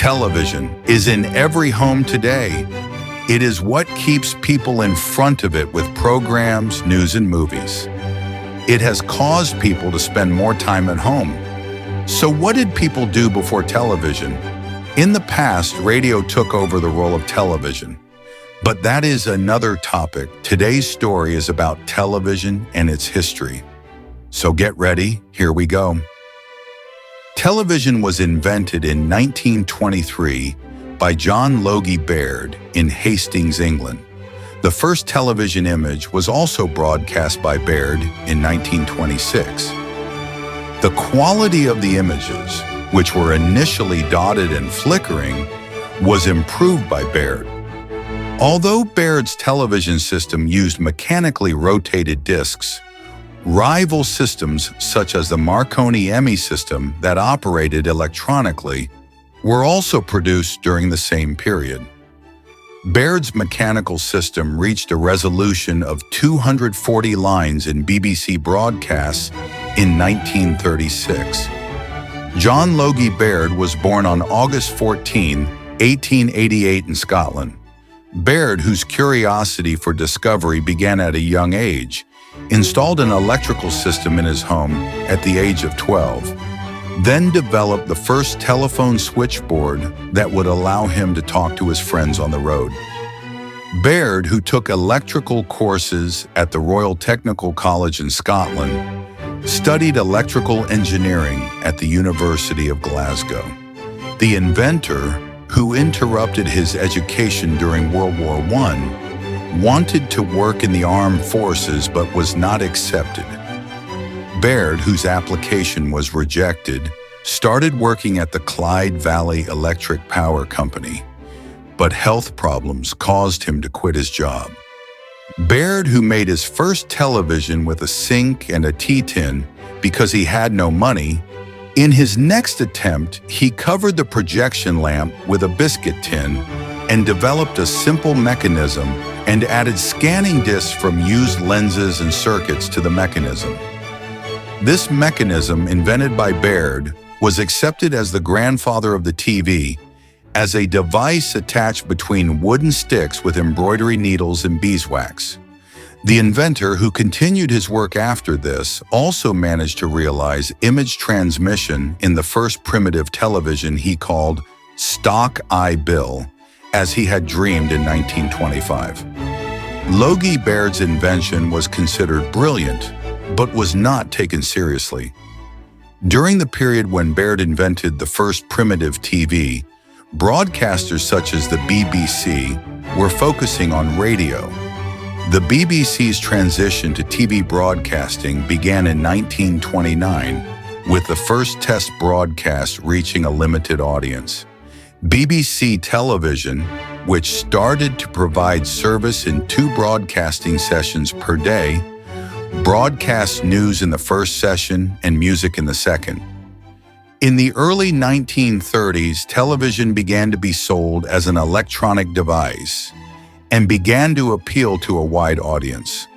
Television is in every home today. It is what keeps people in front of it with programs, news, and movies. It has caused people to spend more time at home. So what did people do before television? In the past, radio took over the role of television. But that is another topic. Today's story is about television and its history. So get ready, here we go. Television was invented in 1923 by John Logie Baird in Hastings, England. The first television image was also broadcast by Baird in 1926. The quality of the images, which were initially dotted and flickering, was improved by Baird. Although Baird's television system used mechanically rotated discs, rival systems such as the Marconi Emmy system that operated electronically were also produced during the same period. Baird's mechanical system reached a resolution of 240 lines in BBC broadcasts in 1936. John Logie Baird was born on August 14, 1888 in Scotland. Baird, whose curiosity for discovery began at a young age, installed an electrical system in his home at the age of 12, then developed the first telephone switchboard that would allow him to talk to his friends on the road. Baird, who took electrical courses at the Royal Technical College in Scotland, studied electrical engineering at the University of Glasgow. The inventor, who interrupted his education during World War I, wanted to work in the armed forces but was not accepted. Baird, whose application was rejected, started working at the Clyde Valley Electric Power Company, but health problems caused him to quit his job. Baird, who made his first television with a sink and a tea tin because he had no money, in his next attempt, he covered the projection lamp with a biscuit tin and developed a simple mechanism and added scanning discs from used lenses and circuits to the mechanism. This mechanism, invented by Baird, was accepted as the grandfather of the TV as a device attached between wooden sticks with embroidery needles and beeswax. The inventor, who continued his work after this, also managed to realize image transmission in the first primitive television he called Stock-Eye Bill, as he had dreamed in 1925. Logie Baird's invention was considered brilliant, but was not taken seriously. During the period when Baird invented the first primitive TV, broadcasters such as the BBC were focusing on radio. The BBC's transition to TV broadcasting began in 1929, with the first test broadcast reaching a limited audience. BBC Television, which started to provide service in 2 broadcasting sessions per day, broadcast news in the first session and music in the second. In the early 1930s, television began to be sold as an electronic device and began to appeal to a wide audience.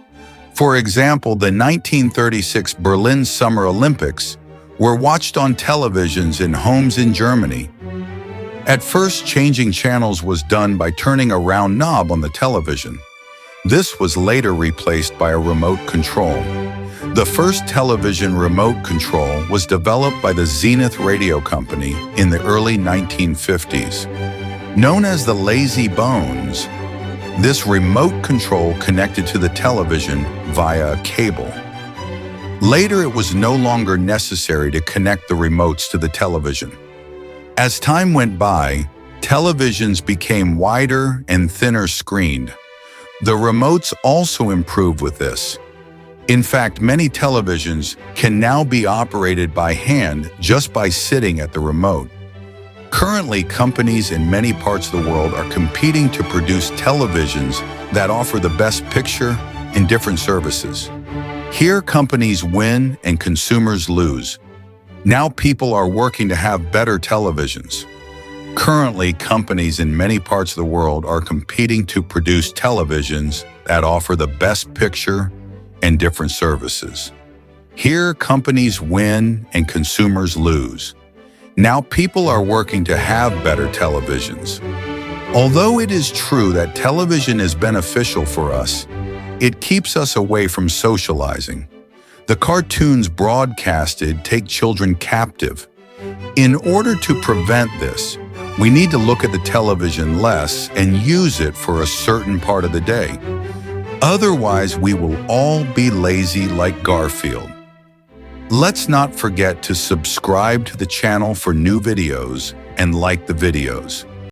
For example, the 1936 Berlin Summer Olympics were watched on televisions in homes in Germany. At first, changing channels was done by turning a round knob on the television. This was later replaced by a remote control. The first television remote control was developed by the Zenith Radio Company in the early 1950s. Known as the Lazy Bones, this remote control connected to the television via a cable. Later, it was no longer necessary to connect the remotes to the television. As time went by, televisions became wider and thinner screened. The remotes also improved with this. In fact, many televisions can now be operated by hand just by sitting at the remote. Currently, companies in many parts of the world are competing to produce televisions that offer the best picture and different services. Here, companies win and consumers lose. Now people are working to have better televisions. Currently, companies in many parts of the world are competing to produce televisions that offer the best picture and different services. Here, companies win and consumers lose. Now people are working to have better televisions. Although it is true that television is beneficial for us, it keeps us away from socializing. The cartoons broadcasted take children captive. In order to prevent this, we need to look at the television less and use it for a certain part of the day. Otherwise, we will all be lazy like Garfield. Let's not forget to subscribe to the channel for new videos and like the videos.